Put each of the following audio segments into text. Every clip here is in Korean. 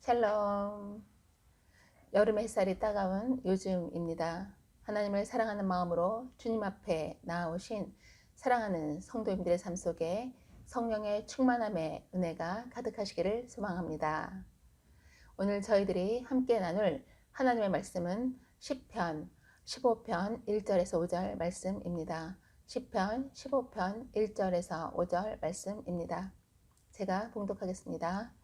샬롬. 여름 햇살이 따가운 요즘입니다. 하나님을 사랑하는 마음으로 주님 앞에 나아오신 사랑하는 성도님들의 삶 속에 성령의 충만함의 은혜가 가득하시기를 소망합니다. 오늘 저희들이 함께 나눌 하나님의 말씀은 시편 15편 1절에서 5절 말씀입니다. 시편 15편 1절에서 5절 말씀입니다. 제가 봉독하겠습니다.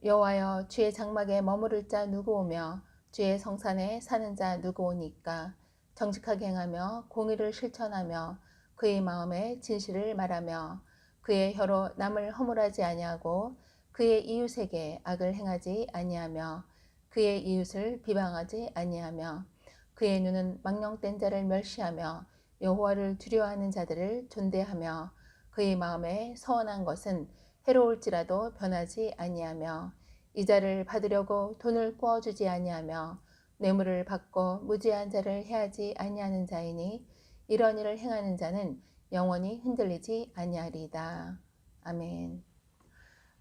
여호와여, 주의 장막에 머무를 자 누구오며 주의 성산에 사는 자 누구오니까. 정직하게 행하며 공의를 실천하며 그의 마음에 진실을 말하며 그의 혀로 남을 허물하지 아니하고 그의 이웃에게 악을 행하지 아니하며 그의 이웃을 비방하지 아니하며 그의 눈은 망령된 자를 멸시하며 여호와를 두려워하는 자들을 존대하며 그의 마음에 서원한 것은 해로울지라도 변하지 아니하며 이자를 받으려고 돈을 꾸어주지 아니하며 뇌물을 받고 무지한 자를 해하지 아니하는 자이니 이런 일을 행하는 자는 영원히 흔들리지 아니하리이다. 아멘.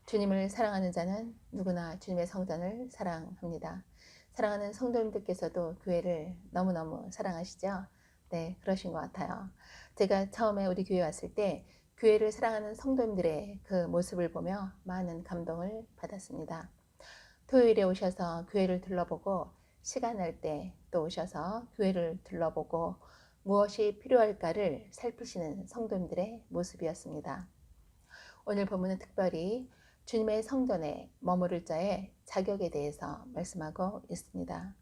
주님을 사랑하는 자는 누구나 주님의 성전을 사랑합니다. 사랑하는 성도님들께서도 교회를 너무너무 사랑하시죠? 네, 그러신 것 같아요. 제가 처음에 우리 교회 왔을 때 교회를 사랑하는 성도님들의 그 모습을 보며 많은 감동을 받았습니다. 토요일에 오셔서 교회를 둘러보고 시간 날 때 또 오셔서 교회를 둘러보고 무엇이 필요할까를 살피시는 성도님들의 모습이었습니다. 오늘 본문은 특별히 주님의 성전에 머무를 자의 자격에 대해서 말씀하고 있습니다.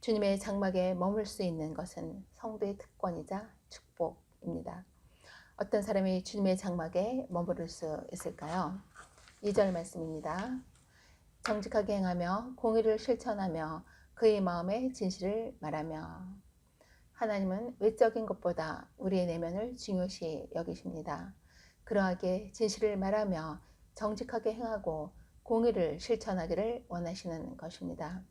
주님의 장막에 머물 수 있는 것은 성도의 특권이자 축복입니다. 어떤 사람이 주님의 장막에 머무를 수 있을까요? 2절 말씀입니다. 정직하게 행하며 공의를 실천하며 그의 마음의 진실을 말하며. 하나님은 외적인 것보다 우리의 내면을 중요시 여기십니다. 그러하게 진실을 말하며 정직하게 행하고 공의를 실천하기를 원하시는 것입니다.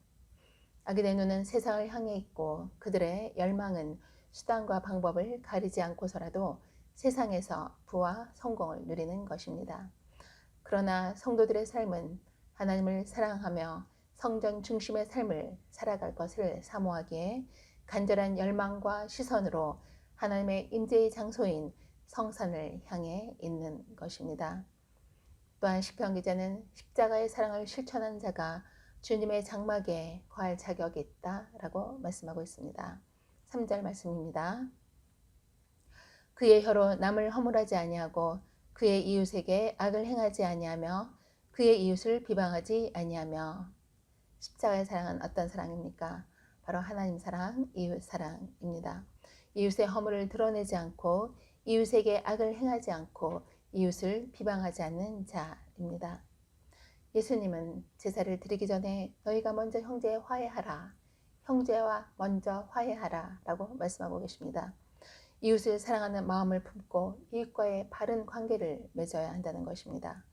악인의 눈은 세상을 향해 있고 그들의 열망은 수단과 방법을 가리지 않고서라도 세상에서 부와 성공을 누리는 것입니다. 그러나 성도들의 삶은 하나님을 사랑하며 성전 중심의 삶을 살아갈 것을 사모하기에 간절한 열망과 시선으로 하나님의 임재의 장소인 성산을 향해 있는 것입니다. 또한 시편 기자는 십자가의 사랑을 실천한 자가 주님의 장막에 거할 자격이 있다라고 말씀하고 있습니다. 3절 말씀입니다. 그의 혀로 남을 허물하지 아니하고 그의 이웃에게 악을 행하지 아니하며 그의 이웃을 비방하지 아니하며. 십자가의 사랑은 어떤 사랑입니까? 바로 하나님 사랑, 이웃 사랑입니다. 이웃의 허물을 드러내지 않고 이웃에게 악을 행하지 않고 이웃을 비방하지 않는 자입니다. 예수님은 제사를 드리기 전에 너희가 먼저 형제에 화해하라, 형제와 먼저 화해하라 라고 말씀하고 계십니다. 이웃을 사랑하는 마음을 품고 이웃과의 바른 관계를 맺어야 한다는 것입니다.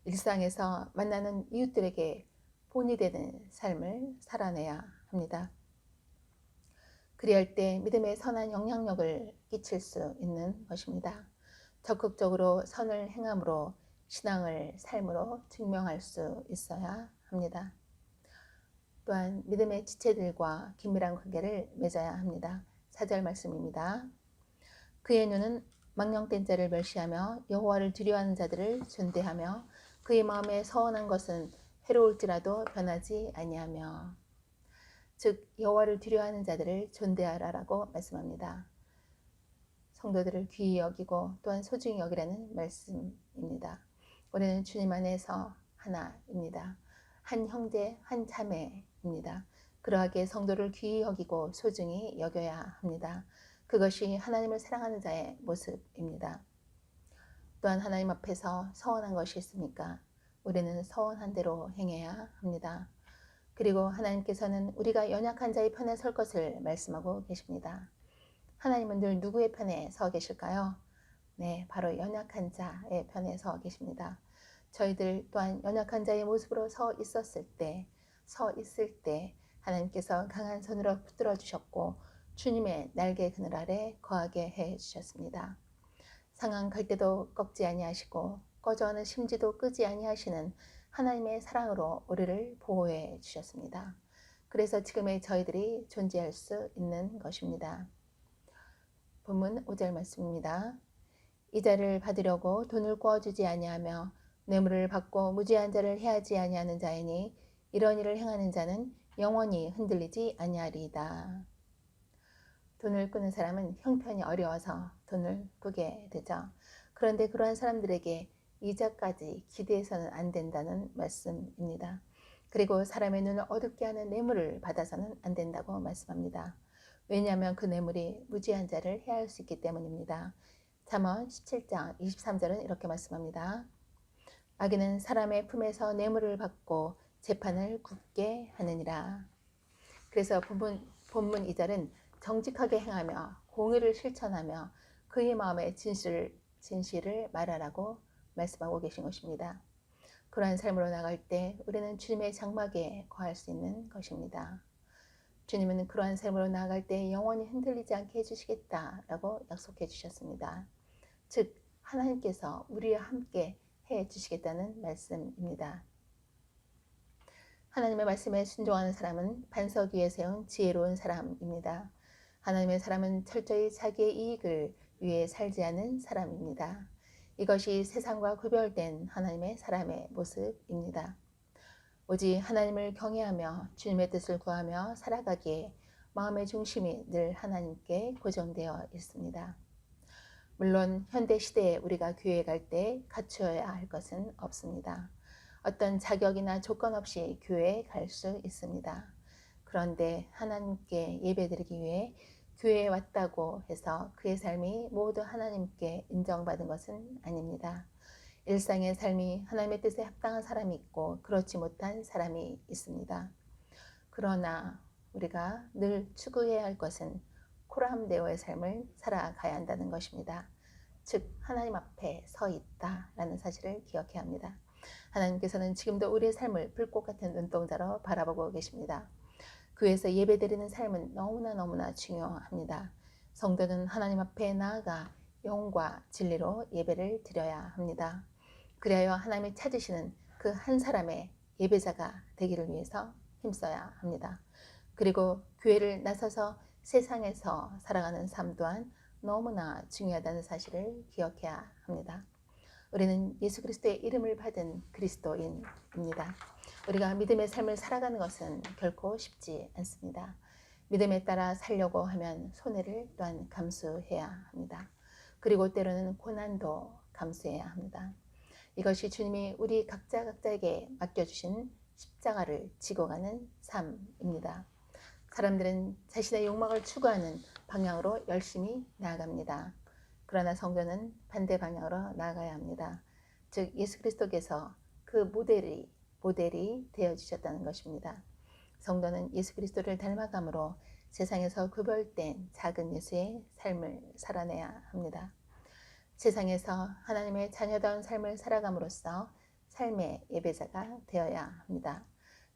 일상에서 만나는 이웃들에게 본이 되는 삶을 살아내야 합니다. 그리할 때 믿음의 선한 영향력을 끼칠 수 있는 것입니다. 적극적으로 선을 행함으로 신앙을 삶으로 증명할 수 있어야 합니다. 또한 믿음의 지체들과 긴밀한 관계를 맺어야 합니다. 4절 말씀입니다. 그의 눈은 망령된 자를 멸시하며 여호와를 두려워하는 자들을 존대하며 그의 마음에 서원한 것은 해로울지라도 변하지 아니하며. 즉 여호와를 두려워하는 자들을 존대하라라고 말씀합니다. 성도들을 귀히 여기고 또한 소중히 여기라는 말씀입니다. 우리는 주님 안에서 하나입니다. 한 형제 한 자매입니다. 그러하게 성도를 귀히 여기고 소중히 여겨야 합니다. 그것이 하나님을 사랑하는 자의 모습입니다. 또한 하나님 앞에서 서원한 것이 있습니까? 우리는 서원한 대로 행해야 합니다. 그리고 하나님께서는 우리가 연약한 자의 편에 설 것을 말씀하고 계십니다. 하나님은 늘 누구의 편에 서 계실까요? 네, 바로 연약한 자의 편에 서 계십니다. 저희들 또한 연약한 자의 모습으로 서 있을 때 하나님께서 강한 손으로 붙들어 주셨고 주님의 날개 그늘 아래 거하게 해 주셨습니다. 상한 갈대도 꺾지 아니하시고 꺼져하는 심지도 끄지 아니하시는 하나님의 사랑으로 우리를 보호해 주셨습니다. 그래서 지금의 저희들이 존재할 수 있는 것입니다. 본문 5절 말씀입니다. 이자를 받으려고 돈을 구워주지 아니하며 뇌물을 받고 무지한 자를 해하지 아니하는 자이니 이런 일을 행하는 자는 영원히 흔들리지 아니하리이다. 돈을 꾸는 사람은 형편이 어려워서 돈을 꾸게 되죠. 그런데 그러한 사람들에게 이자까지 기대해서는 안 된다는 말씀입니다. 그리고 사람의 눈을 어둡게 하는 뇌물을 받아서는 안 된다고 말씀합니다. 왜냐하면 그 뇌물이 무지한 자를 해할 수 있기 때문입니다. 잠언 17장 23절은 이렇게 말씀합니다. 악인은 사람의 품에서 뇌물을 받고 재판을 굳게 하느니라. 그래서 본문 2절은 정직하게 행하며 공의를 실천하며 그의 마음의 진실을 말하라고 말씀하고 계신 것입니다. 그러한 삶으로 나갈 때 우리는 주님의 장막에 거할 수 있는 것입니다. 주님은 그러한 삶으로 나아갈 때 영원히 흔들리지 않게 해주시겠다라고 약속해 주셨습니다. 즉 하나님께서 우리와 함께 해주시겠다는 말씀입니다. 하나님의 말씀에 순종하는 사람은 반석 위에 세운 지혜로운 사람입니다. 하나님의 사람은 철저히 자기의 이익을 위해 살지 않은 사람입니다. 이것이 세상과 구별된 하나님의 사람의 모습입니다. 오직 하나님을 경외하며 주님의 뜻을 구하며 살아가기에 마음의 중심이 늘 하나님께 고정되어 있습니다. 물론 현대 시대에 우리가 교회에 갈 때 갖추어야 할 것은 없습니다. 어떤 자격이나 조건 없이 교회에 갈 수 있습니다. 그런데 하나님께 예배드리기 위해 교회에 왔다고 해서 그의 삶이 모두 하나님께 인정받은 것은 아닙니다. 일상의 삶이 하나님의 뜻에 합당한 사람이 있고 그렇지 못한 사람이 있습니다. 그러나 우리가 늘 추구해야 할 것은 코람데오의 삶을 살아가야 한다는 것입니다. 즉 하나님 앞에 서 있다라는 사실을 기억해야 합니다. 하나님께서는 지금도 우리의 삶을 불꽃 같은 눈동자로 바라보고 계십니다. 교회에서 예배드리는 삶은 너무나 중요합니다. 성도는 하나님 앞에 나아가 영과 진리로 예배를 드려야 합니다. 그리하여 하나님이 찾으시는 그 한 사람의 예배자가 되기를 위해서 힘써야 합니다. 그리고 교회를 나서서 세상에서 살아가는 삶 또한 너무나 중요하다는 사실을 기억해야 합니다. 우리는 예수 그리스도의 이름을 받은 그리스도인입니다. 우리가 믿음의 삶을 살아가는 것은 결코 쉽지 않습니다. 믿음에 따라 살려고 하면 손해를 또한 감수해야 합니다. 그리고 때로는 고난도 감수해야 합니다. 이것이 주님이 우리 각자에게 맡겨주신 십자가를 지고 가는 삶입니다. 사람들은 자신의 욕망을 추구하는 방향으로 열심히 나아갑니다. 그러나 성도는 반대 방향으로 나아가야 합니다. 즉 예수 그리스도께서 그 모델이 되어주셨다는 것입니다. 성도는 예수 그리스도를 닮아감으로 세상에서 구별된 작은 예수의 삶을 살아내야 합니다. 세상에서 하나님의 자녀다운 삶을 살아감으로써 삶의 예배자가 되어야 합니다.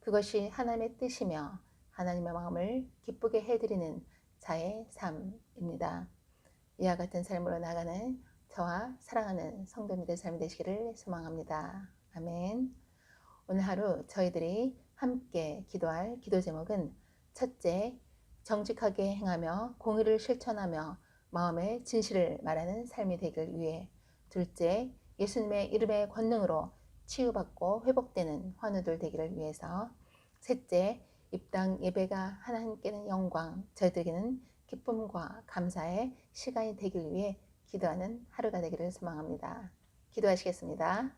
그것이 하나님의 뜻이며 하나님의 마음을 기쁘게 해드리는 자의 삶입니다. 이와 같은 삶으로 나가는 저와 사랑하는 성도님들의 삶이 되시기를 소망합니다. 아멘. 오늘 하루 저희들이 함께 기도할 기도 제목은 첫째, 정직하게 행하며 공의를 실천하며 마음의 진실을 말하는 삶이 되길 위해, 둘째, 예수님의 이름의 권능으로 치유받고 회복되는 환우들 되기를 위해서, 셋째, 입당 예배가 하나님께는 영광, 저희들에게는 기쁨과 감사의 시간이 되길 위해 기도하는 하루가 되기를 소망합니다. 기도하시겠습니다.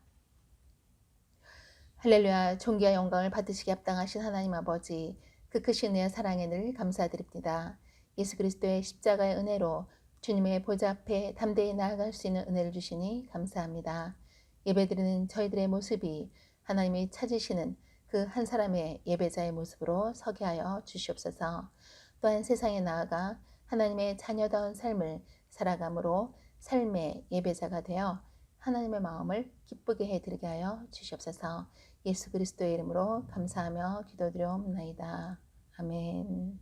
할렐루야. 존귀와 영광을 받으시기 합당하신 하나님 아버지, 그 크신 은혜와 사랑에 늘 감사드립니다. 예수 그리스도의 십자가의 은혜로 주님의 보좌 앞에 담대히 나아갈 수 있는 은혜를 주시니 감사합니다. 예배드리는 저희들의 모습이 하나님이 찾으시는 그 한 사람의 예배자의 모습으로 서게 하여 주시옵소서. 또한 세상에 나아가 하나님의 자녀다운 삶을 살아감으로 삶의 예배자가 되어 하나님의 마음을 기쁘게 해드리게 하여 주시옵소서. 예수 그리스도의 이름으로 감사하며 기도드려옵나이다. 아멘.